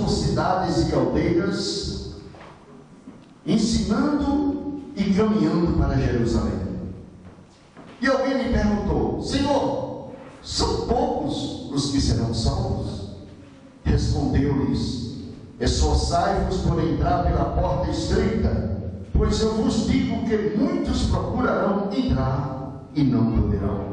por cidades e aldeias, ensinando e caminhando para Jerusalém. E alguém me perguntou: Senhor, são poucos os que serão salvos? Respondeu-lhes: esforçai-vos por entrar pela porta estreita, pois eu vos digo que muitos procurarão entrar e não poderão.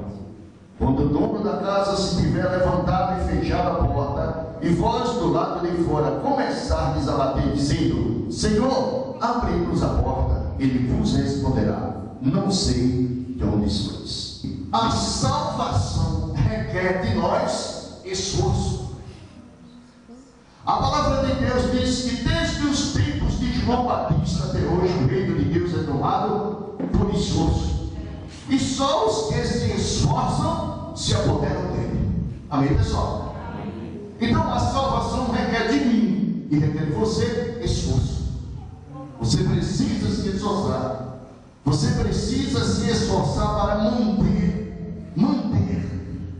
Quando o dono da casa se tiver levantado e fechado a porta, e vós do lado de fora começardes a bater, dizendo: Senhor, abre-nos a porta, ele vos responderá: não sei de onde sois. A salvação requer de nós esforço. A palavra de Deus diz que desde os tempos de João Batista até hoje o reino de Deus é tomado por esforço. E só os que se esforçam se apoderam dele. Amém, pessoal? Então a salvação requer de mim e requer de você esforço. Você precisa se esforçar. Você precisa se esforçar para manter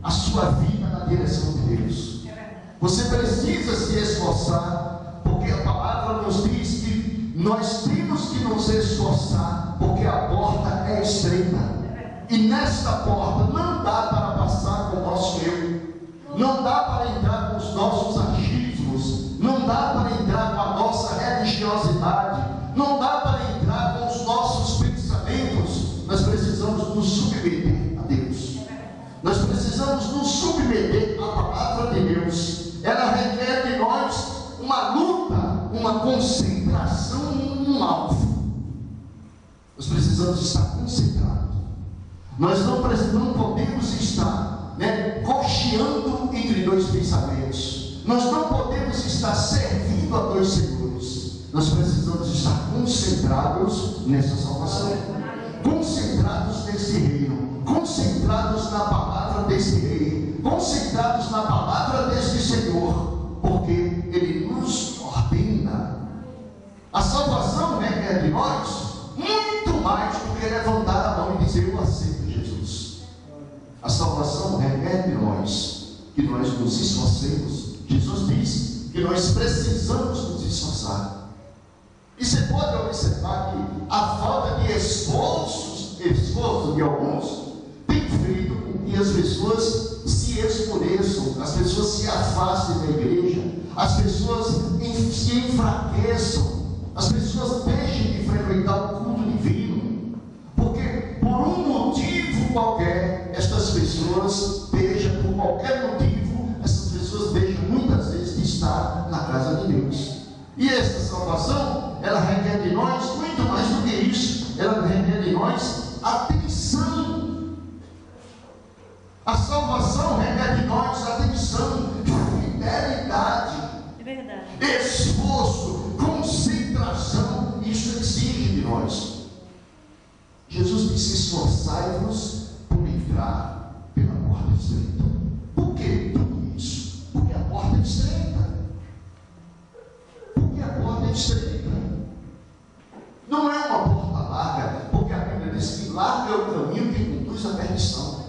a sua vida na direção de Deus. Você precisa se esforçar, porque a palavra nos diz que nós temos que nos esforçar, porque a porta é estreita. E nesta porta não dá para passar com o nosso eu, não dá para entrar com os nossos achismos, não dá para entrar com a nossa religiosidade, não dá para entrar com os nossos pensamentos. Nós precisamos nos submeter a Deus. Nós precisamos nos submeter à palavra de Deus. Ela requer de nós uma luta, uma concentração no alvo. Nós precisamos estar concentrados. Nós não podemos estar cocheando entre dois pensamentos. Nós não podemos estar servindo a dois senhores. Nós precisamos estar concentrados nessa salvação, concentrados nesse reino, concentrados na palavra desse rei, concentrados na palavra desse Senhor, porque Ele nos ordena. A salvação requer de nós muito mais do que levantar a mão e dizer: eu aceito Jesus. A salvação requer de nós que nós nos esforcemos. Jesus diz que nós precisamos nos esforçar. E você pode observar que a falta de esforço de alguns tem feito com que as pessoas se escureçam, as pessoas se afastem da igreja, as pessoas se enfraqueçam, as pessoas deixem de frequentar o culto divino, porque por um motivo qualquer, estas pessoas deixam, por qualquer motivo, essas pessoas deixam muitas vezes de estar na casa de Deus. E esta salvação, ela requer de nós muito mais do que isso. Ela requer de nós atenção. A salvação requer de nós atenção, fidelidade, esforço, concentração. Isso exige de nós. Jesus disse: esforçai-vos por entrar pela porta estreita. Por que tudo isso? Porque a porta é estreita. Porque a porta é estreita. Não é uma porta larga, porque a Bíblia diz que largo é o caminho que conduz à perdição.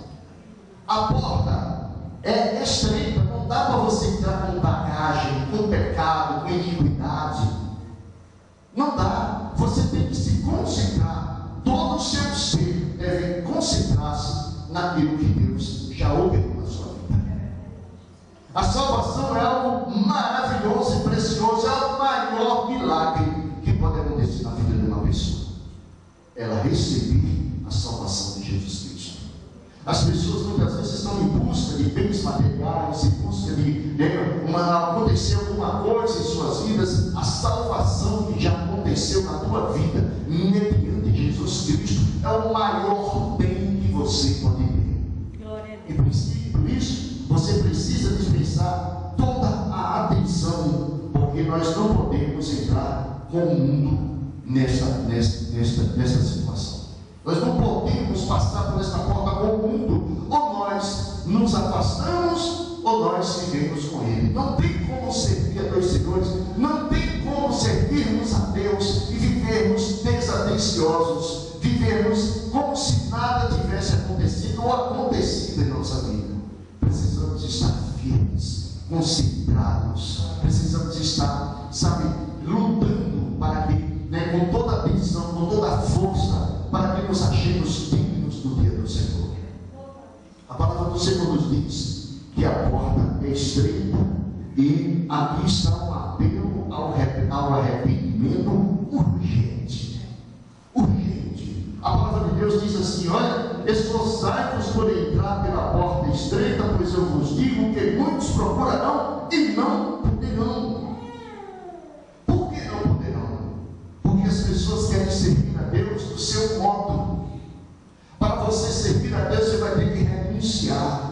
A porta é estreita, não dá para você entrar com bagagem, com pecado, com iniquidade. Não dá. Você tem que se concentrar. Todo o seu ser deve concentrar-se naquilo que Deus já operou na sua vida. A salvação é algo maravilhoso e precioso, é o maior milagre que pode acontecer na vida de uma pessoa. Ela receber a salvação de Jesus Cristo. As pessoas muitas vezes estão em busca de bens materiais, em busca de acontecer alguma coisa em suas vidas. A salvação que já aconteceu na tua vida, mediante Jesus Cristo, é o maior bem que você pode ter. E por isso, você precisa dispensar toda a atenção, porque nós não podemos entrar com o mundo nesta situação. Nós não podemos passar por esta porta com o mundo. Ou nós nos afastamos, ou nós vivemos com ele. Não tem como servir a dois senhores. Não tem como servirmos a Deus e vivermos desatenciosos, vivermos como se nada tivesse acontecido ou acontecido em nossa vida. Precisamos estar firmes, concentrados, precisamos estar, sabe, lutando para que, com toda a atenção, com toda a força, para que nos achemos dignos do dia do Senhor. A palavra do Senhor nos diz que a porta é estreita e aqui está um apelo ao arrependimento urgente. Urgente. A palavra de Deus diz assim: olha, esforçai-vos por entrar pela porta estreita, pois eu vos digo que muitos procurarão e não poderão. Por que não poderão? Porque as pessoas querem servir a Deus do seu modo. Para você servir a Deus, você vai ter que renunciar.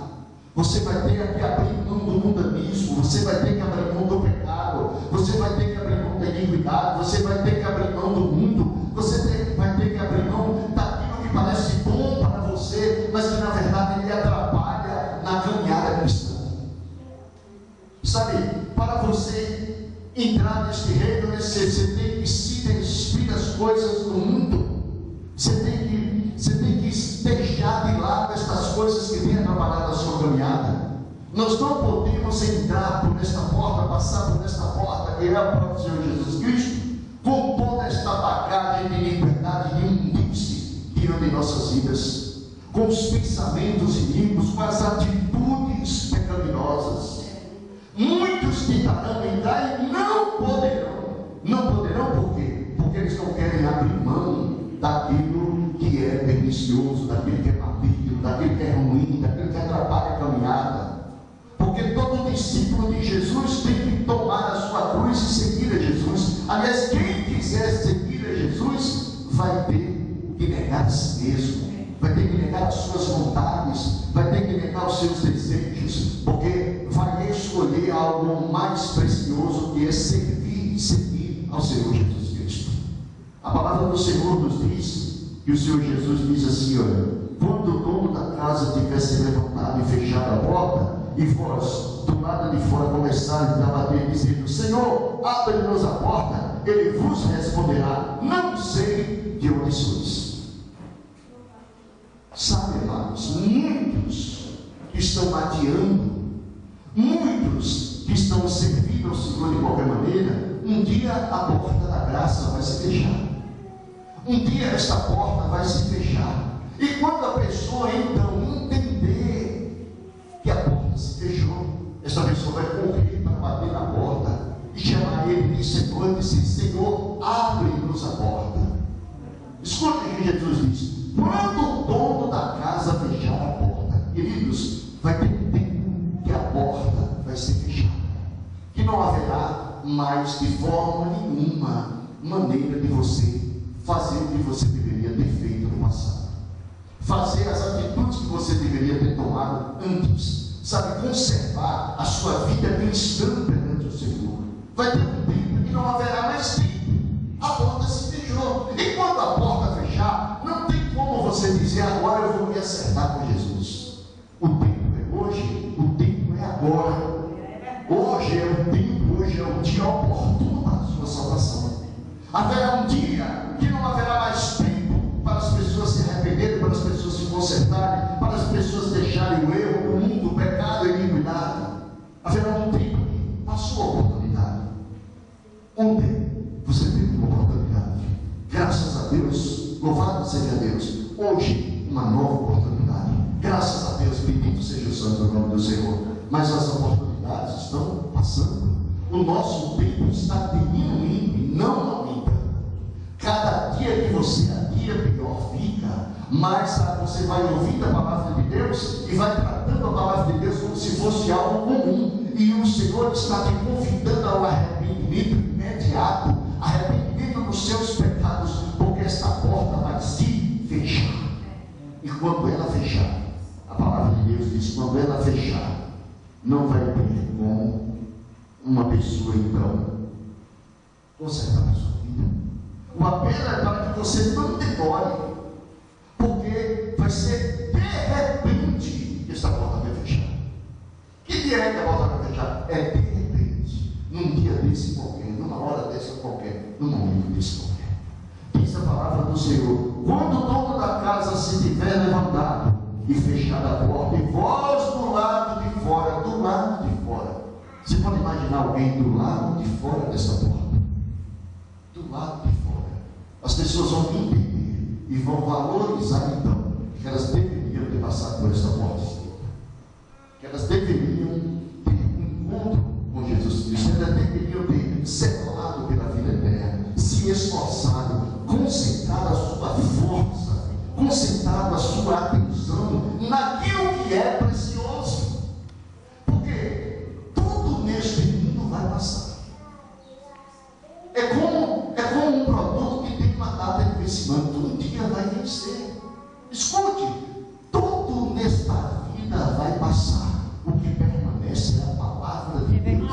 Você vai ter que abrir mão do mundanismo, você vai ter que abrir mão do pecado, você vai ter que abrir mão da iniquidade, você vai ter que abrir mão do mundo, você vai ter que abrir mão daquilo que parece bom para você, mas que na verdade ele atrapalha na caminhada cristã. Sabe, para você entrar neste reino, você tem que se despir das coisas do mundo, você tem que deixar de lado estas coisas que têm atrapalhado a sua caminhada. Nós não podemos entrar por esta porta, passar por esta porta, que é o próprio Senhor Jesus Cristo, com toda esta bagagem de iniquidade e imundície que anda em nossas vidas, com os pensamentos iníquos, com as atitudes pecaminosas. Muitos tentarão entrar e não poderão. Não poderão por quê? Porque eles não querem abrir mão daquilo que é pernicioso, daquilo que é maligno, daquilo que é ruim, daquilo que atrapalha a caminhada. Porque todo discípulo de Jesus tem que tomar a sua cruz e seguir a Jesus. Aliás, quem quiser seguir a Jesus vai ter que negar a si mesmo, vai ter que negar as suas vontades, vai ter que negar os seus desejos, porque vai escolher algo mais precioso, que é seguir ao Senhor Jesus Cristo. A palavra do Senhor nos diz que o Senhor Jesus diz assim: olha, quando o dono da casa tiver se levantado e fechado a porta, e vós do lado de fora começarem a bater, dizendo: Senhor, abre-nos a porta, ele vos responderá: não sei de onde sois. Sabe, amados, muitos que estão adiando, muitos que estão servindo ao Senhor de qualquer maneira, um dia a porta da graça vai se fechar. Um dia esta porta vai se fechar. E quando a pessoa então entender que a porta se fechou, esta pessoa vai correr para bater na porta e chamar ele de Senhor e dizer: Senhor, abre-nos a porta. Escuta o que Jesus diz: quando o dono da casa fechar a porta, queridos, vai ter um tempo que a porta vai ser fechada, que não haverá mais de forma nenhuma maneira de você fazer o que você deveria ter feito no passado, fazer as atitudes que você deveria ter tomado antes, sabe, conservar a sua vida cristã perante o Senhor. Vai ter um tempo que não haverá mais tempo, a porta se fechou, e quando a porta fechar, não tem como você dizer: agora eu vou me acertar com Jesus. O tempo é hoje, o tempo é agora. Hoje é o tempo, hoje é o dia oportuno para a sua salvação. Haverá um dia que não haverá mais tempo para as pessoas se arrependerem, para as pessoas se consertarem, para as pessoas deixarem o erro, o mundo, o pecado e a iniquidade. Haverá um tempo que passou a oportunidade. Ontem você teve uma oportunidade, graças a Deus, louvado seja Deus. Hoje, uma nova oportunidade, graças a Deus, bendito seja o santo nome do Senhor. Mas as oportunidades estão passando, o nosso tempo está diminuindo e não aumentando. Cada dia que você adia, pior fica. Mas você vai ouvindo a palavra de Deus e vai tratando a palavra de Deus como se fosse algo comum. E o Senhor está te convidando ao arrependimento imediato, arrependimento dos seus pecados, porque esta porta vai se fechar. E quando ela fechar, a palavra de Deus diz: quando ela fechar, não vai ter como uma pessoa então consertar a sua vida. O apelo é para que você não demore, porque vai ser de repente que esta porta vai fechar. Que dia é que a porta vai fechar? É de repente, num dia desse qualquer, numa hora dessa qualquer, num momento desse qualquer. Diz a palavra do Senhor: quando o dono da casa se tiver levantado e fechado a porta, e vós do lado de fora, Você pode imaginar alguém do lado de fora dessa porta? Do lado de fora. As pessoas vão entender e vão valorizar então que elas deveriam ter passado por essa porta estreita. Que elas deveriam ter um encontro com Jesus Cristo. Elas deveriam ter zelado pela vida eterna, se esforçado, concentrado a sua força, concentrado a sua atenção naquilo que é precioso. Porque tudo neste mundo vai passar. É como um produto que tem uma data de vencimento. Um dia vai vencer. Escute, tudo nesta vida vai passar. O que permanece é a palavra de Deus.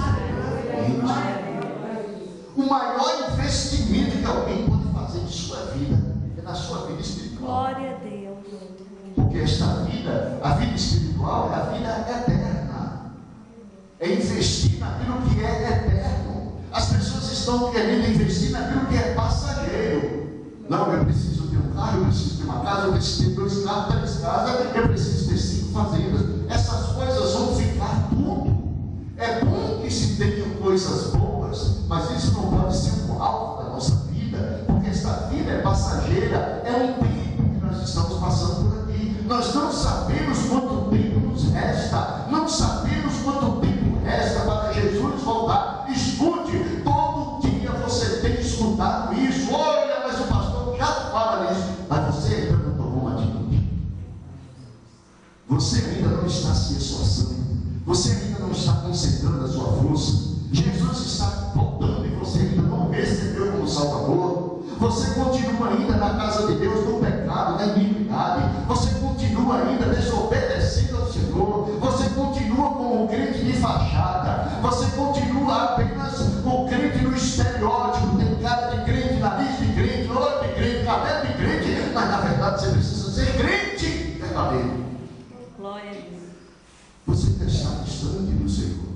O maior investimento que alguém pode fazer em sua vida é na sua vida espiritual. Glória a Deus. Porque esta vida, a vida espiritual, é a vida eterna. É investir naquilo que é eterno. As pessoas estão querendo investir naquilo que é passageiro. Não, eu preciso ter um carro, eu preciso ter uma casa, eu preciso ter 2 carros, 3 casas, eu preciso ter 5 fazendas. Essas coisas vão ficar tudo. É bom que se tenham coisas boas, mas isso não pode ser o alvo da nossa vida, porque esta vida é passageira, é um tempo que nós estamos passando por aqui. Nós não sabemos quanto tempo nos resta, não sabemos quanto tempo resta para Jesus voltar. Escute, todo dia você tem escutado isso. Olha, mas o pastor já fala nisso, mas você ainda não tomou uma atitude. Você ainda não está se esforçando. Você ainda não está concentrando a sua força. Jesus está voltando e você ainda não recebeu como Salvador. Você continua ainda na casa de Deus no pecado, na iniquidade. Você continua ainda desobedecendo ao Senhor. Você continua como um crente de fachada. Você continua apenas um crente no estereótipo. Tem cara de crente, nariz de crente, olho de crente, cabelo de crente. Mas na verdade você precisa ser crente verdadeiro. Glória a Deus. Você ainda está distante do Senhor.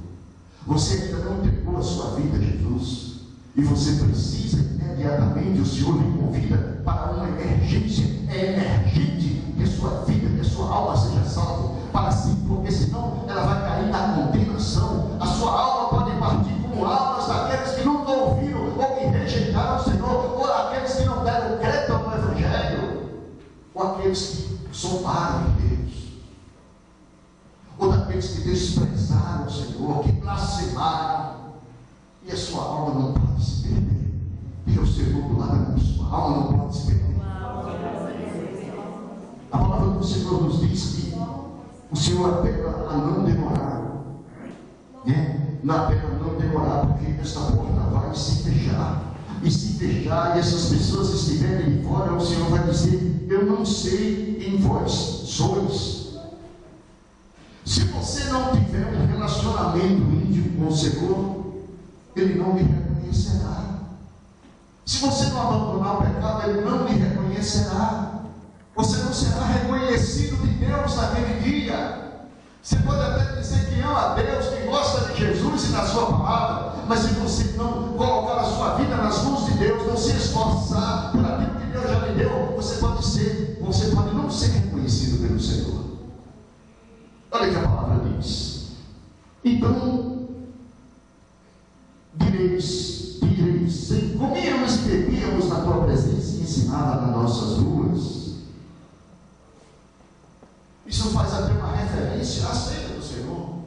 Você ainda não entregou a sua vida a Jesus. E você precisa imediatamente, o Senhor lhe convida para uma emergência. É emergente que a sua vida, que a sua alma seja salva para si, porque senão ela vai cair na condenação. A sua alma pode partir como almas daqueles que nunca ouviram ou que rejeitaram o Senhor, ou aqueles que não deram crédito no Evangelho, ou aqueles que zombaram de Deus, ou daqueles que desprezaram o Senhor, que blasfemaram, e a sua alma não pode se perder. Diga o Senhor do lado da sua alma não pode se perder. A palavra do Senhor nos diz que o Senhor apela a não demorar, né? Apela a não demorar, porque esta porta vai se fechar. E se fechar, e essas pessoas estiverem de fora, o Senhor vai dizer: eu não sei quem vós sois. Se você não tiver um relacionamento íntimo com o Senhor, Ele não lhe reconhecerá. Se você não abandonar o pecado, Ele não lhe reconhecerá. Você não será reconhecido de Deus naquele dia. Você pode até dizer que ama a Deus, que gosta de Jesus e da sua palavra, mas se você não colocar a sua vida nas mãos de Deus, não se esforçar por aquilo que Deus já lhe deu, você pode não ser reconhecido pelo Senhor. Olha o que a palavra diz. Então, direis, comíamos e bebíamos na tua presença e ensinava nas nossas ruas. Isso faz até uma referência à ceia do Senhor.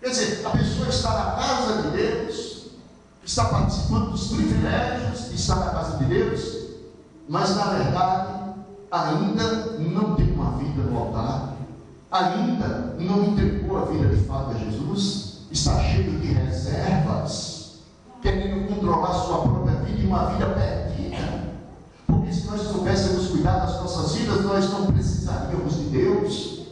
Quer dizer, a pessoa está na casa de Deus, está participando dos privilégios de estar na casa de Deus, mas na verdade ainda não tem uma vida no altar, ainda não entregou a vida de fato a Jesus, está cheio de reservas, querendo controlar sua própria vida e uma vida perdida. Porque se nós soubéssemos cuidar das nossas vidas, nós não precisaríamos de Deus.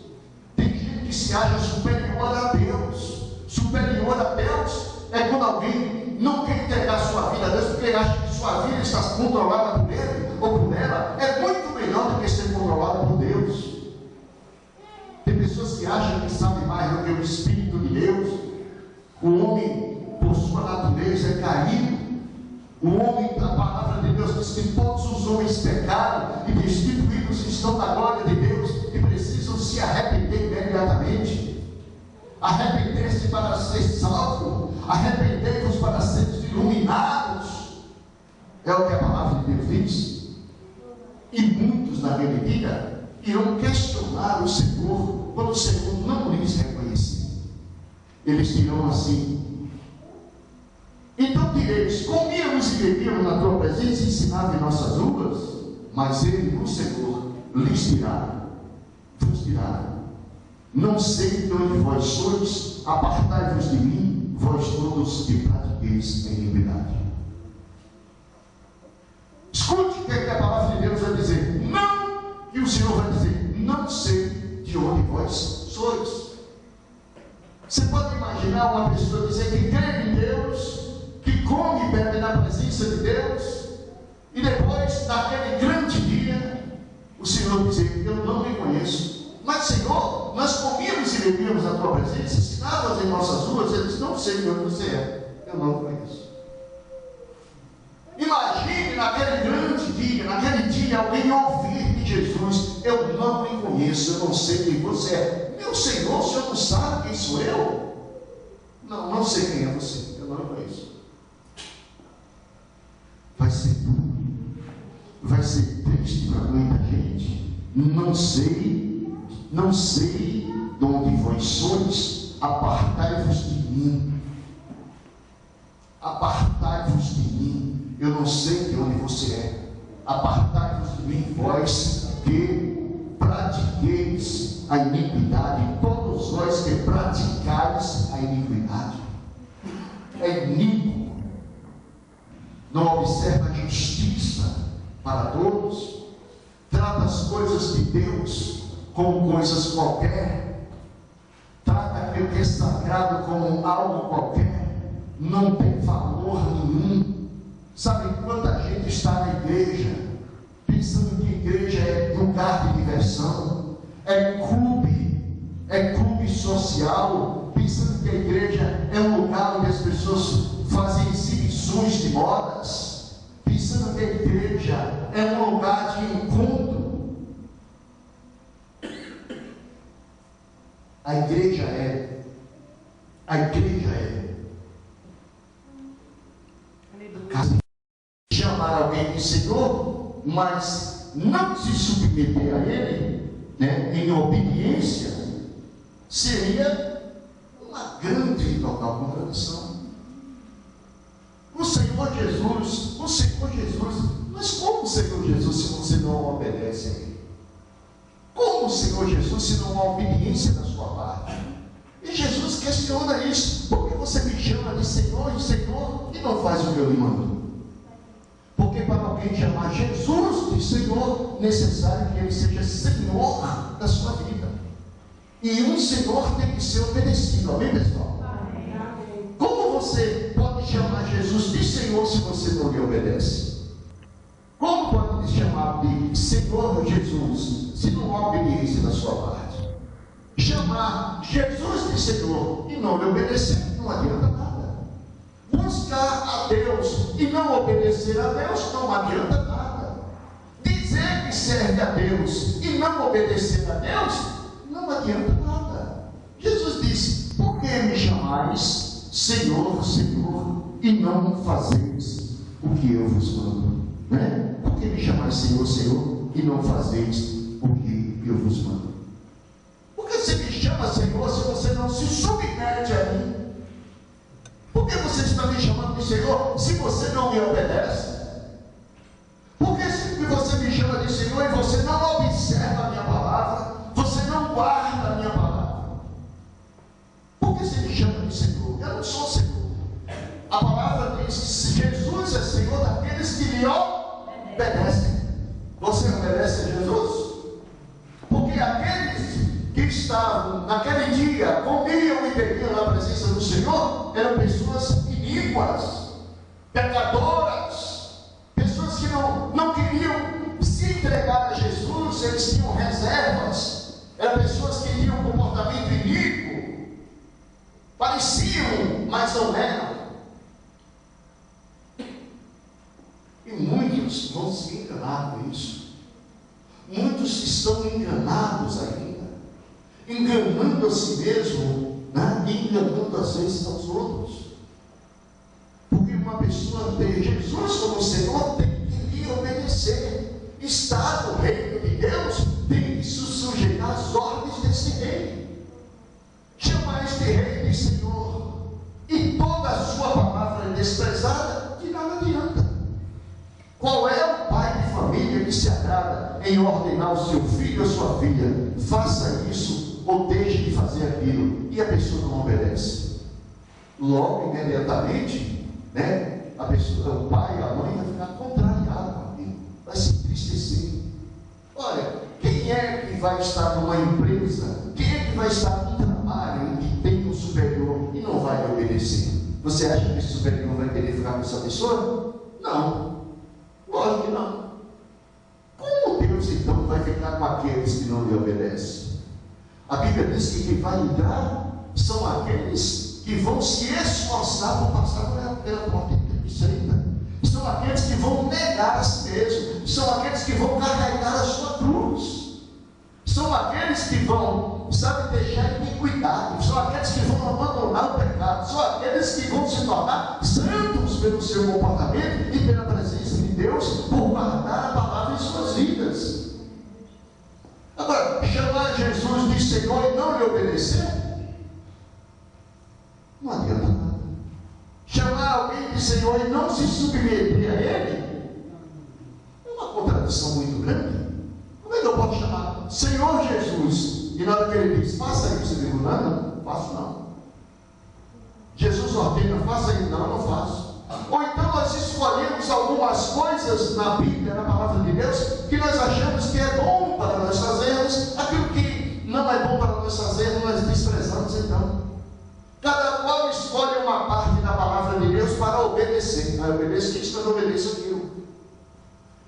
Tem gente que se acha superior a Deus. Superior a Deus é quando alguém não quer entregar sua vida a Deus, porque acha que sua vida está controlada por ele ou por ela. É muito melhor do que ser controlado por Deus. Tem pessoas que acham que sabem mais do que o Espírito de Deus. O homem, por sua natureza, é caído. O homem, a palavra de Deus diz que todos os homens pecaram e destituídos estão da glória de Deus e precisam se arrepender imediatamente. Arrepender-se para ser salvo, arrependei-vos para seres iluminados. É o que a palavra de Deus diz. E muitos naquele dia irão questionar o Senhor, quando o Senhor não lhes reconhecer. Eles dirão assim: então direis, comíamos e bebíamos na tua presença e ensinava em nossas ruas. Mas ele, o Senhor, lhes dirá, vos dirá: não sei de onde vós sois, apartai-vos de mim, vós todos que pratiqueis a iniquidade. Escute o que a palavra de Deus vai dizer. Não, e o Senhor vai dizer: não sei de onde vós sois. Você pode imaginar uma pessoa dizer que crê em Deus, que come e bebe na presença de Deus, e depois, naquele grande dia, o Senhor dizer: eu não me conheço. Mas, Senhor, nós comíamos e bebíamos na tua presença, ensinávamos em nossas ruas. Ele diz: não sei de onde você é, eu não conheço. Imagine naquele grande dia, alguém ouvir de Jesus: eu não me conheço, eu não sei quem você é. Meu Senhor, o Senhor não sabe quem sou eu? Não sei quem é você, eu não me conheço. Vai ser duro, vai ser triste para muita gente. Não sei de onde vós sois, apartai-vos de mim. Apartai-vos de mim, eu não sei de onde você é. Apartai-vos de mim, vós que pratiqueis a iniquidade, todos vós que praticais a iniquidade. É iníquo, não observa a justiça para todos, trata as coisas de Deus como coisas qualquer, trata aquilo que é sagrado como algo qualquer, não tem valor nenhum. Sabe quanta gente está na igreja pensando que igreja é lugar de diversão, é clube social, pensando que a igreja é um lugar onde as pessoas fazem exibições de modas, pensando que a igreja é um lugar de encontro. A igreja é. Chamar alguém de Senhor, mas não se submeter a Ele, em obediência, seria uma grande e total contradição. O Senhor Jesus, mas como o Senhor Jesus se você não obedece a Ele? Como o Senhor Jesus se não há obediência da sua parte? E Jesus questiona isso: por que você me chama de Senhor e não faz o que eu lhe mando? Porque para alguém chamar Jesus de Senhor, necessário que Ele seja Senhor da sua vida. E um Senhor tem que ser obedecido. Amém, pessoal? Como você pode chamar Jesus de Senhor se você não lhe obedece? Como pode chamar de Senhor Jesus se não há obediência da sua parte? Chamar Jesus de Senhor e não lhe obedecer não adianta nada. Buscar a Deus e não obedecer a Deus não adianta nada. Dizer que serve a Deus e não obedecer a Deus não adianta nada. Jesus disse: por que me chamais Senhor, Senhor, e não fazeis o que eu vos mando? Por que me chamais Senhor, Senhor, e não fazeis o que eu vos mando? Por que você me chama Senhor se você não se submete a mim? Por que você está me chamando de Senhor se você não me obedece? Por que sempre você me chama de Senhor e você não observa a minha palavra? Você não guarda a minha palavra? Por que você me chama de Senhor? Eu não sou Senhor. A palavra diz que Jesus é Senhor daqueles que lhe obedecem. Você obedece a Jesus? Porque aqueles que estavam naquele dia, comiam e bebiam na presença do Senhor, eram pessoas iníquas, pecadoras, pessoas que não queriam se entregar a Jesus, eles tinham reservas, eram pessoas que tinham um comportamento iníquo, pareciam, mas não eram. E muitos vão se enganar com isso. Muitos estão enganados ainda, enganando a si mesmo, enganando às vezes aos outros. Porque uma pessoa tem Jesus como Senhor, tem que lhe obedecer. Está no reino de Deus, tem que se sujeitar às ordens desse rei. Chama este rei de Senhor, e toda a sua palavra é desprezada, de nada adianta. Qual é o pai de família que se agrada em ordenar o seu filho ou sua filha? Faça isso ou deixe de fazer aquilo, e a pessoa não obedece. Logo, imediatamente, a pessoa, o pai e a mãe vai ficar contrariado com aquilo, vai se entristecer. Olha, quem é que vai estar numa empresa, quem é que vai estar num trabalho em que tem um superior e não vai obedecer? Você acha que esse superior vai querer ficar com essa pessoa? Não, lógico que não. Como Deus então vai ficar com aqueles que não lhe obedecem? A Bíblia diz que quem vai entrar são aqueles que vão se esforçar por passar pela porta estreita. São aqueles que vão negar a si mesmo. São aqueles que vão carregar a sua cruz. São aqueles que vão, deixar a iniquidade. São aqueles que vão abandonar o pecado. São aqueles que vão se tornar santos pelo seu comportamento e pela presença de Deus, por guardar a palavra em suas vidas. Agora, chamar Jesus de Senhor e não lhe obedecer, não adianta nada. Chamar alguém de Senhor e não se submeter a Ele, é uma contradição muito grande. Como é que eu posso chamar Senhor Jesus, e na hora que Ele diz, faça isso, eu digo, não, faço não. Jesus ordena, faça isso, não faço. Ou então nós escolhemos algumas coisas na Bíblia, na palavra de Deus, que nós achamos que é bom para nós fazermos, aquilo que não é bom para nós fazermos, nós desprezamos então. Cada qual escolhe uma parte da palavra de Deus para obedecer. Eu obedeço isso, mas não obedeço aquilo.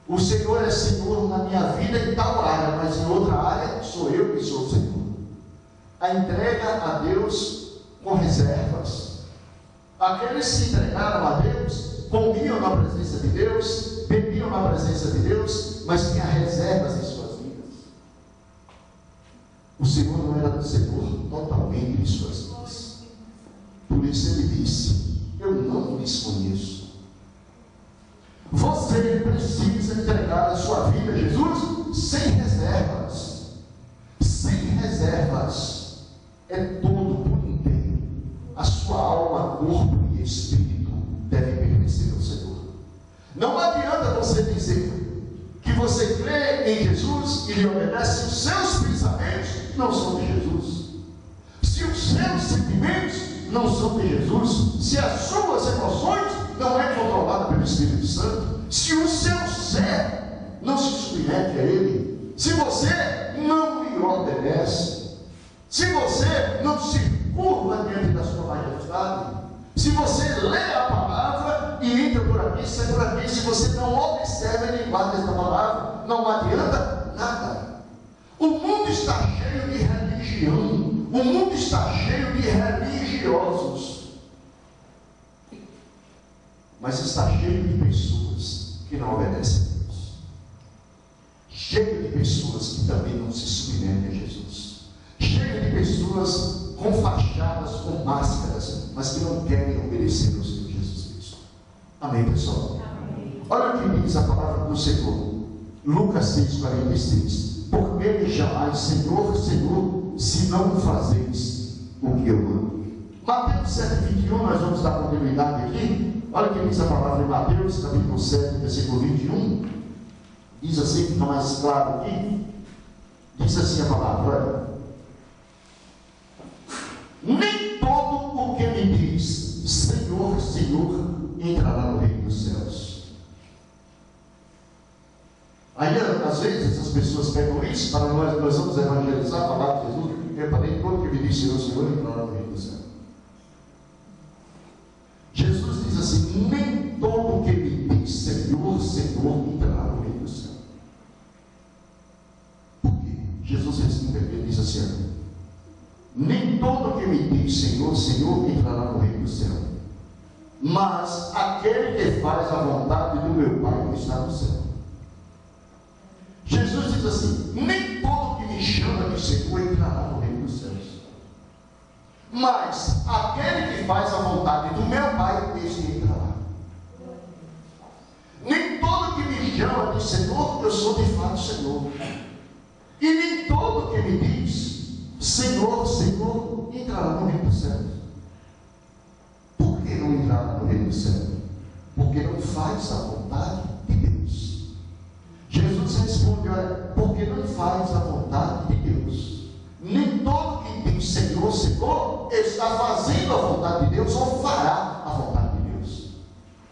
O Senhor é Senhor na minha vida em tal área, mas em outra área sou eu que sou o Senhor. A entrega a Deus com reservas. Aqueles que se entregaram a Deus, comiam na presença de Deus, bebiam na presença de Deus, mas tinham reservas em suas vidas. O Senhor não era Senhor totalmente em suas vidas. Por isso Ele disse, eu não lhes conheço. Você precisa entregar a sua vida a Jesus sem reservas. Sem reservas. É todo por inteiro. A sua alma, corpo e espírito devem pertencer ao Senhor. Não adianta você dizer que você crê em Jesus e lhe obedece, se os seus pensamentos não são de Jesus, se os seus sentimentos não são de Jesus, se as suas emoções não é controlada pelo Espírito Santo, se o seu ser não se submete a Ele, se você não lhe obedece, se você não se curva diante da sua majestade, se você lê a palavra e entra por aqui, sai por aqui, se você não observa nem guarda esta palavra, não adianta nada. O mundo está cheio de religião, o mundo está cheio de religiosos, mas está cheio de pessoas que não obedecem a Deus, cheio de pessoas que também não se submetem a Jesus, cheio de pessoas com fachadas, com máscaras, mas que não querem obedecer ao Senhor Jesus Cristo. Amém, pessoal? Amém. Olha o que diz a palavra do Senhor, Lucas 6,46. Por que me chamais Senhor, Senhor, se não fazeis o que eu mando? Mateus 7,21, nós vamos dar continuidade aqui. Olha o que diz a palavra em Mateus, capítulo 7, versículo 21. Diz assim, fica mais claro aqui. Diz assim a palavra, olha. Nem todo o que me diz Senhor, Senhor, entrará no reino dos céus. Aí, às vezes, as pessoas pegam isso para nós vamos evangelizar, falar de Jesus. Reparei, todo que me diz Senhor, Senhor, entrará no reino dos céus. Jesus diz assim, nem todo o que me diz Senhor, Senhor, entrará no reino dos céus. Por quê? Jesus responde, ele diz assim, nem todo que me diz Senhor, Senhor, entrará no reino do céu, mas aquele que faz a vontade do meu Pai que está no céu. Jesus diz assim, nem todo que me chama de Senhor entrará no reino dos céus, Mas aquele que faz a vontade do meu Pai, este entra lá. Nem todo que me chama de Senhor, eu sou de fato Senhor. E nem todo que me diz Senhor, Senhor, entrará no reino dos céus. Por que não entrará no reino dos céus? Porque não faz a vontade de Deus. Jesus responde: olha, porque não faz a vontade de Deus. Nem todo que diz Senhor, Senhor, está fazendo a vontade de Deus ou fará a vontade de Deus.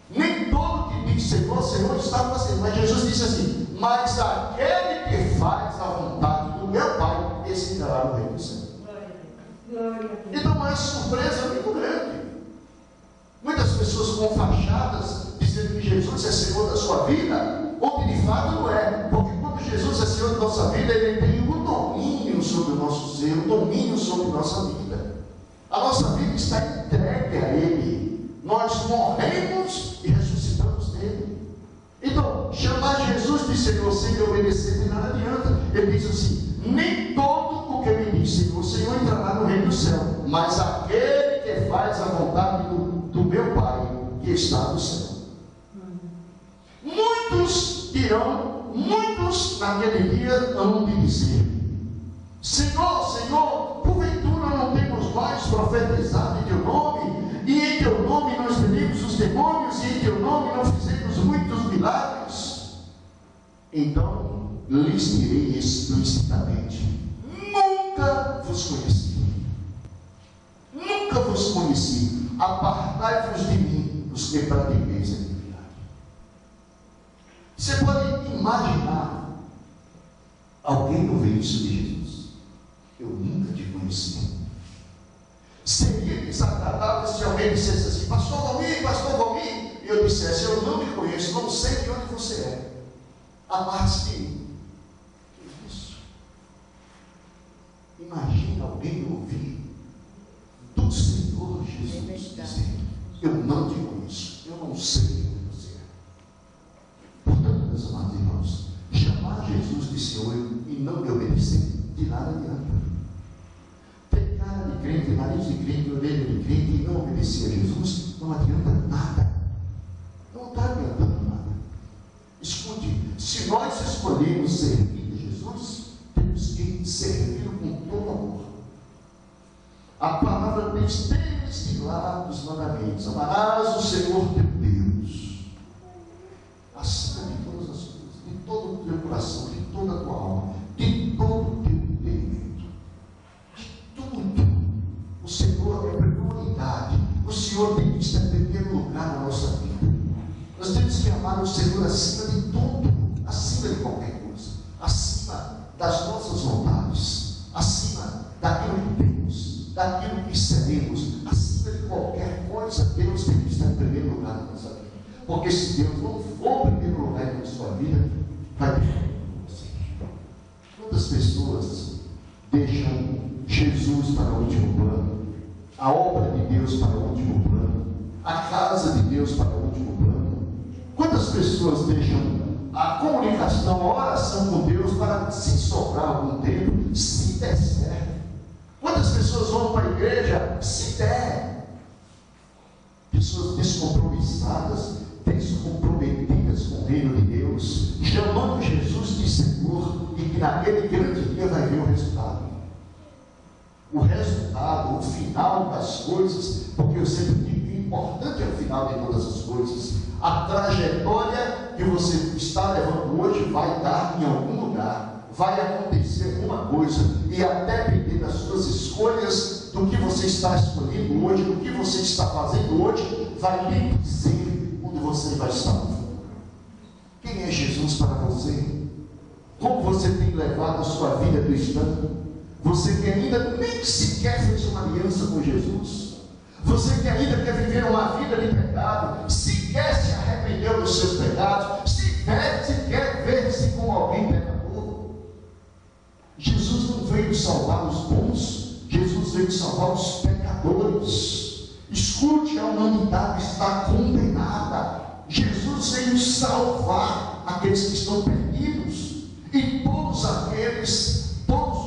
Nem todo que diz Senhor, Senhor está fazendo. Mas Jesus disse assim: mas aquele que faz a vontade do meu Pai, esse entrará no reino do céu. Então é uma surpresa muito grande. Muitas pessoas com fachadas dizendo que Jesus é Senhor da sua vida, onde de fato não é. Porque quando Jesus é Senhor da nossa vida, Ele tem o domínio sobre o nosso ser, o domínio sobre a nossa vida. A nossa vida está entregue a Ele. Nós morremos e ressuscitamos dele. Então, chamar Jesus de Senhor sem obedecer de nada adianta. Ele diz assim: nem todo o que me diz Senhor, Senhor entrará no reino do céu, mas aquele que faz a vontade do meu Pai que está no céu. Muitos dirão, muitos naquele dia hão de dizer: Senhor, Senhor, porventura não temos nós profetizado em teu nome, e em teu nome nós vendemos os demônios, e em teu nome não fizemos muitos milagres? Então lhes direi explicitamente: nunca vos conheci. Nunca vos conheci. Apartai-vos de mim, os que pratiqueis a iniquidade. Você pode imaginar alguém ouvir isso de Jesus: eu nunca te conheci. Seria desagradável se alguém dissesse assim: pastor Valmir, e eu dissesse: eu não me conheço, não sei de onde você é. Aparte de mim. Que isso? Imagina alguém ouvir do Senhor Jesus dizer: eu não te conheço, eu não sei de onde você é. Portanto, meus amados irmãos, chamar Jesus de Senhor e não me obedecer, de nada adianta. Ter cara de crente, nariz de crente, orelha de crente e não obedecer a Jesus, não adianta nada. Não está adiantando nada. Escute, se nós escolhermos servir a Jesus, temos que servi-lo com todo amor. A palavra diz desde lá dos mandamentos: amarás o Senhor teu Deus acima de todas as coisas, de todo o teu coração, de toda a tua alma, de todo o teu entendimento, de tudo. O Senhor é prioridade. O Senhor tem que estar em primeiro lugar na nossa vida. Nós temos que amar o Senhor acima de tudo, acima de qualquer coisa, acima das nossas vontades, acima daquilo que temos, daquilo que seremos, acima de qualquer coisa. Deus tem que estar em primeiro lugar na nossa vida. Porque se Deus não for em primeiro lugar na sua vida, vai ter com você. Quantas pessoas deixam Jesus para o último plano, a obra de Deus para o último plano, a casa de Deus para o último plano? Quantas pessoas deixam a comunicação, a oração com Deus para, se sobrar algum tempo, se der certo? Quantas pessoas vão para a igreja, se der? Pessoas descompromissadas, descomprometidas com o reino de Deus, chamando Jesus de Senhor, e que naquele grande dia vai ver o resultado. O resultado, o final das coisas, porque eu sempre digo que o importante é o final de todas as coisas. A trajetória que você está levando hoje vai dar em algum lugar, vai acontecer alguma coisa, e até depender das suas escolhas, do que você está escolhendo hoje, do que você está fazendo hoje, vai lhe dizer onde você vai estar no futuro. Quem é Jesus para você? Como você tem levado a sua vida cristã? Você que ainda nem sequer fez uma aliança com Jesus, você que ainda quer viver uma vida de pecado, sequer se arrependeu dos seus pecados, sequer ver-se como alguém pecador. Jesus não veio salvar os bons, Jesus veio salvar os pecadores. Escute, a humanidade está condenada. Jesus veio salvar aqueles que estão perdidos, e todos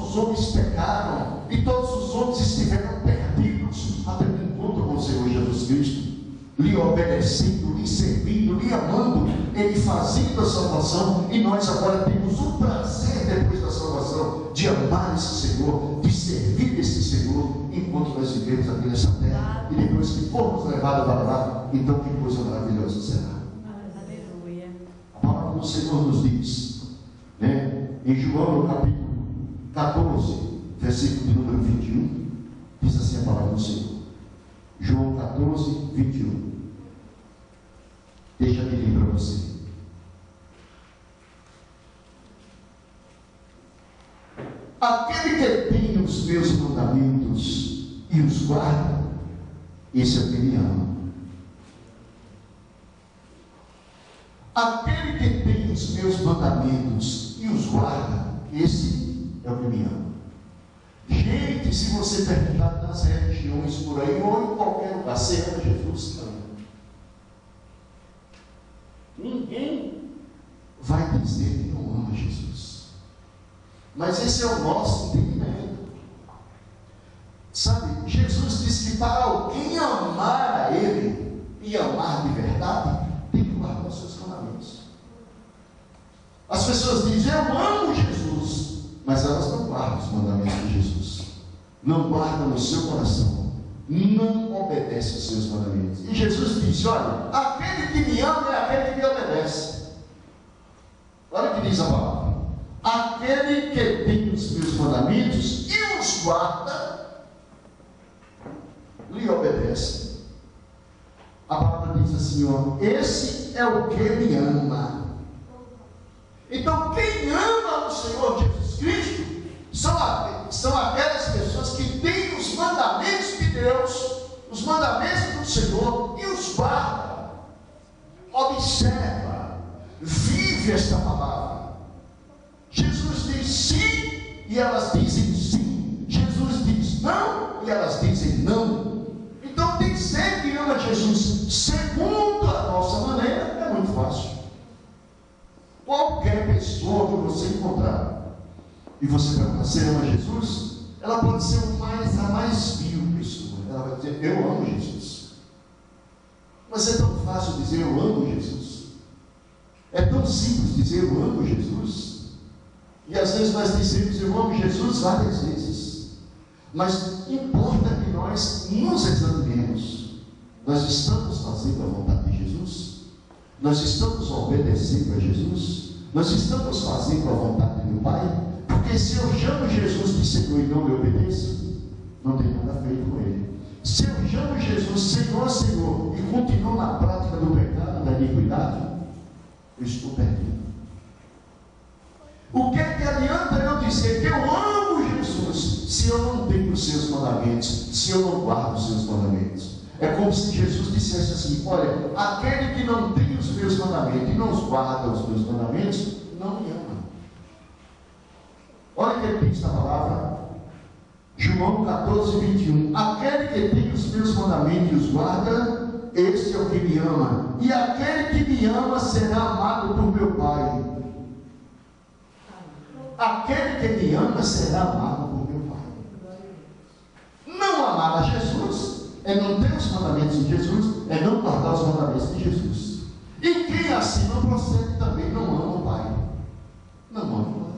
os homens pecaram, e todos os homens estiveram perdidos. obedecendo, lhe servindo, lhe amando, ele fazendo a salvação, e nós agora temos o prazer, depois da salvação, de amar esse Senhor, de servir esse Senhor, enquanto nós vivemos aqui nessa terra, e depois que formos levados para lá, então que coisa maravilhosa será. Aleluia. A palavra do Senhor nos diz, né, em João, no capítulo 14, versículo de número 21, diz assim a palavra do Senhor. João 14, 21. Deixa eu ler para você. Aquele que tem os meus mandamentos e os guarda, esse é o que me ama. Aquele que tem os meus mandamentos e os guarda, esse é o que me ama. Gente, se você perguntar nas religiões por aí, ou em qualquer lugar, você ama Jesus? Não. Ninguém vai dizer que não ama Jesus. Mas esse é o nosso entendimento. Sabe, Jesus disse que para alguém amar a Ele e amar de verdade, tem que guardar os seus mandamentos. As pessoas dizem, eu amo Jesus, mas elas não guardam os mandamentos de Jesus, não guardam no seu coração, não obedecem os seus mandamentos. E Jesus disse, olha, aquele que me ama é aquele que me obedece. Olha o que diz a palavra: aquele que tem os meus mandamentos e os guarda, lhe obedece. A palavra diz assim, ó, esse é o que me ama. Então, quem ama o Senhor Jesus Cristo são aquelas pessoas que têm os mandamentos de Deus, os mandamentos do Senhor, e os guarda, observa, vive esta palavra. Jesus diz sim, e elas dizem sim. Jesus diz não, e elas dizem não. Então, dizer que ama Jesus segundo a nossa maneira é muito fácil. Qualquer pessoa que você encontrar e você perguntar, você ama Jesus? Ela pode ser a mais vil pessoa. Ela vai dizer, eu amo Jesus. Mas é tão fácil dizer, eu amo Jesus. É tão simples dizer, eu amo Jesus. E às vezes nós dizemos, eu amo Jesus várias vezes. Mas importa que nós nos examinemos. Nós estamos fazendo a vontade de Jesus? Nós estamos obedecendo a Jesus? Nós estamos fazendo a vontade do Pai? Porque se eu chamo Jesus de Senhor e não lhe obedeço, não tem nada feito com Ele. Se eu chamo Jesus Senhor, Senhor, e continuo na prática do pecado, da iniquidade, eu estou perdido. O que é que adianta eu dizer que eu amo Jesus, se eu não tenho os seus mandamentos, se eu não guardo os seus mandamentos? É como se Jesus dissesse assim, olha, aquele que não tem os meus mandamentos e não os guarda os meus mandamentos, não me ama. Olha o que ele diz na palavra, João 14, 21. Aquele que tem os meus mandamentos e os guarda, esse é o que me ama. E aquele que me ama será amado por meu Pai. Aquele que me ama será amado por meu Pai. Não amar a Jesus é não ter os mandamentos de Jesus, é não guardar os mandamentos de Jesus. E quem assim não procede também não ama o Pai. Não ama o Pai.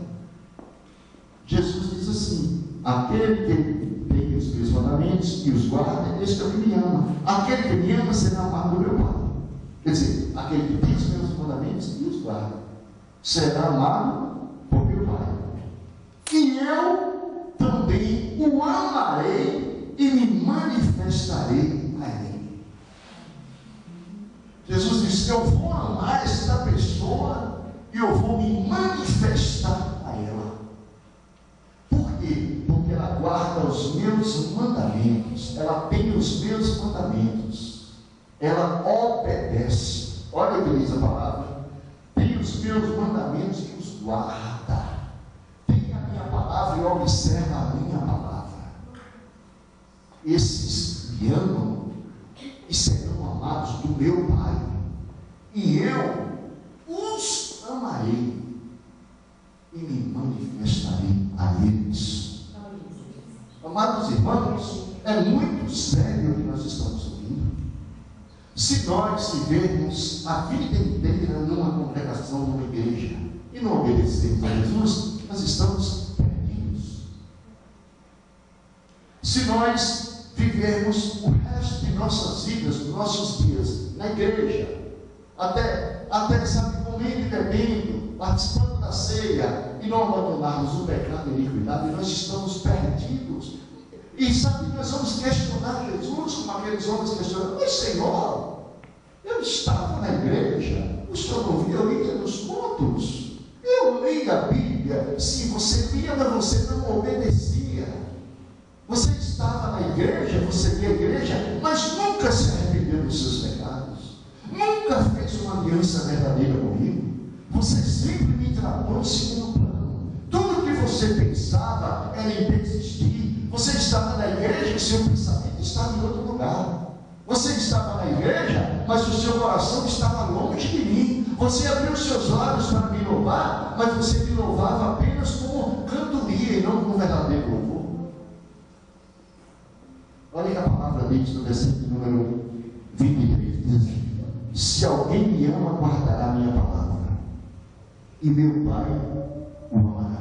Jesus diz assim, aquele que tem os meus mandamentos e os guarda, este é o que me ama. Aquele que me ama será amado do meu Pai. Quer dizer, aquele que tem os meus mandamentos e os guarda, será amado por meu Pai. E eu também o amarei e me manifestarei a Ele. Jesus disse, eu vou amar esta pessoa e eu vou me manifestar a ela. Por quê? Porque ela guarda os meus mandamentos, ela tem os meus mandamentos, ela obedece. Olha o que diz a palavra, tem os meus mandamentos e os guarda, tem a minha palavra e observa a minha palavra. Esses me amam e serão amados do meu Pai, e eu os amarei e me manifestarei a eles. Amados irmãos, é muito sério o que nós estamos ouvindo. Se nós vivermos a vida inteira numa congregação, numa igreja, e não obedecermos a Jesus, nós estamos perdidos. Se nós vivermos o resto de nossas vidas, dos nossos dias, na igreja, até sabe, comendo e bebendo, participando da ceia, e não abandonarmos o pecado e a iniquidade, nós estamos perdidos. E sabe, nós vamos questionar Jesus, como aqueles homens questionam: mas Senhor, eu estava na igreja, o Senhor não via, eu lia nos contos, eu li a Bíblia. Sim, você lia, mas você não obedecia. Você estava na igreja, você lia a igreja, mas nunca se arrependeu dos seus pecados, nunca fez uma aliança verdadeira comigo. Você sempre me tratou no segundo plano. Tudo que você pensava era em desistir. Você estava na igreja e seu pensamento estava em outro lugar. Você estava na igreja, mas o seu coração estava longe de mim. Você abriu os seus lábios para me louvar, mas você me louvava apenas como cantoria e não como verdadeiro louvor. Olha que a palavra diz no versículo número 23, diz assim: se alguém me ama, guardará a minha palavra, e meu Pai o amará.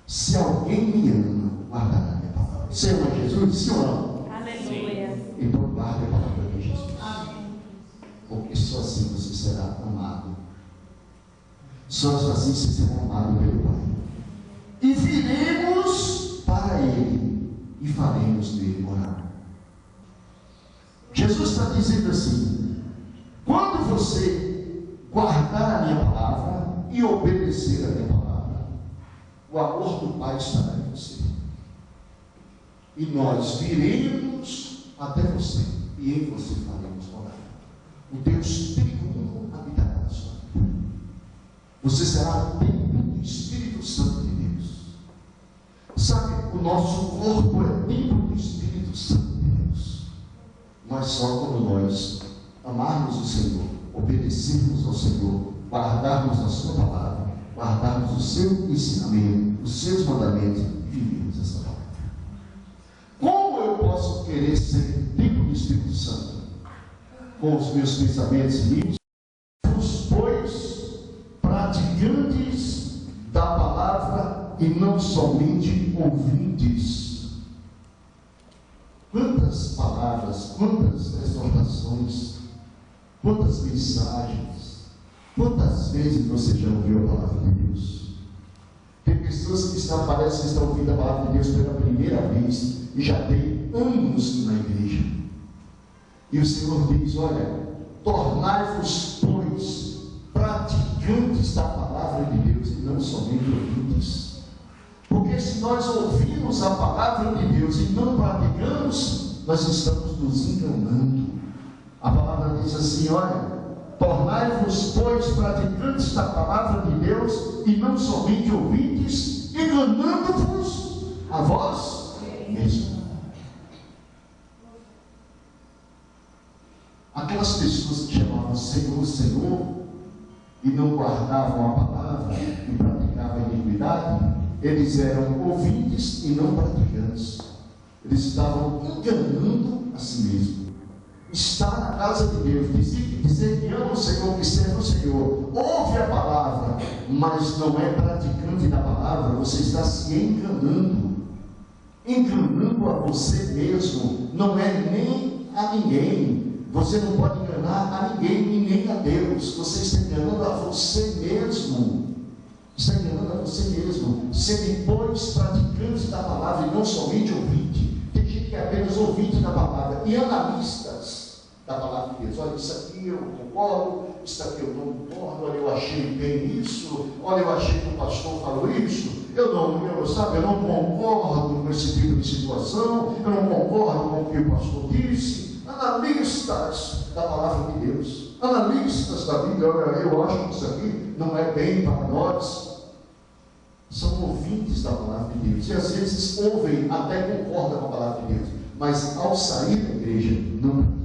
Se alguém me ama, guardará a minha palavra. Você ama Jesus? Sim ou não? Aleluia. Então guarde a palavra de Jesus. Amém. Porque só assim você será amado. Só assim você será amado pelo Pai. E viremos para Ele e faremos nele morar. Jesus está dizendo assim: quando você guardar a minha palavra e obedecer a minha palavra, o amor do Pai estará em você. E nós viremos até você, e em você faremos morar. O Deus triuno habitará na sua vida. Você será o templo do Espírito Santo de Deus. Sabe, o nosso corpo é templo do Espírito Santo de Deus. Mas só quando nós amarmos o Senhor, obedecermos ao Senhor, guardarmos a sua palavra, guardarmos o seu ensinamento, os seus mandamentos e vivermos essa palavra. Como eu posso querer ser templo do Espírito Santo? Com os meus pensamentos limpos, pois praticantes da palavra e não somente ouvintes. Quantas palavras, quantas exortações, quantas mensagens, quantas vezes você já ouviu a palavra de Deus? Tem pessoas que parece que estão ouvindo a palavra de Deus pela primeira vez e já tem anos na igreja. E o Senhor diz: olha, tornai-vos, pois, praticantes da palavra de Deus e não somente ouvintes. Porque se nós ouvirmos a palavra de Deus e não praticamos, nós estamos nos enganando. A palavra diz assim: olha, tornai-vos, pois, praticantes da palavra de Deus e não somente ouvintes, enganando-vos a vós mesmos. Aquelas pessoas que chamavam Senhor, Senhor e não guardavam a palavra e praticavam a iniquidade, eles eram ouvintes e não praticantes. Eles estavam enganando a si mesmos. Estar na casa de Deus, dizer que ama o Senhor, que serve o Senhor, ouve a palavra, mas não é praticante da palavra, você está se enganando a você mesmo, não é nem a ninguém. Você não pode enganar a ninguém e nem a Deus. Você está enganando a você mesmo. Está enganando a você mesmo. Sendo, pois, praticante da palavra e não somente ouvinte. Tem gente que é apenas ouvinte da palavra e analistas da palavra de Deus. Olha, isso aqui eu concordo, isso aqui eu não concordo. Olha, eu achei bem isso. Olha, eu achei que o pastor falou isso. Eu não concordo com esse tipo de situação. Eu não concordo com o que o pastor disse. Analistas da palavra de Deus, analistas da Bíblia. Olha, eu acho que isso aqui não é bem para nós. São ouvintes da palavra de Deus, e às vezes ouvem, até concordam com a palavra de Deus, mas ao sair da igreja, não praticam.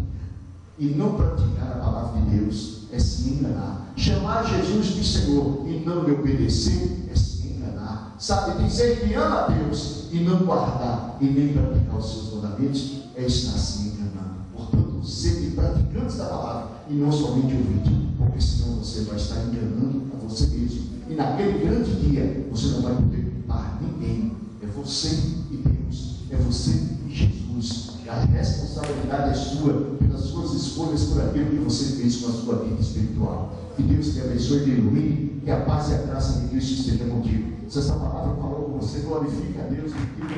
E não praticar a palavra de Deus é se enganar. Chamar Jesus de Senhor e não lhe obedecer é se enganar. Sabe, dizer que ama a Deus e não guardar e nem praticar os seus mandamentos é estar se enganando. e não somente o vídeo, porque senão você vai estar enganando a você mesmo. E naquele grande dia, você não vai poder culpar ninguém. É você e Deus, é você e Jesus. A responsabilidade é sua pelas suas escolhas, por aquilo que você fez com a sua vida espiritual. Que Deus te abençoe e te ilumine, que a paz e a graça de Cristo esteja contigo. Se essa palavra falou com você, glorifique a Deus e fica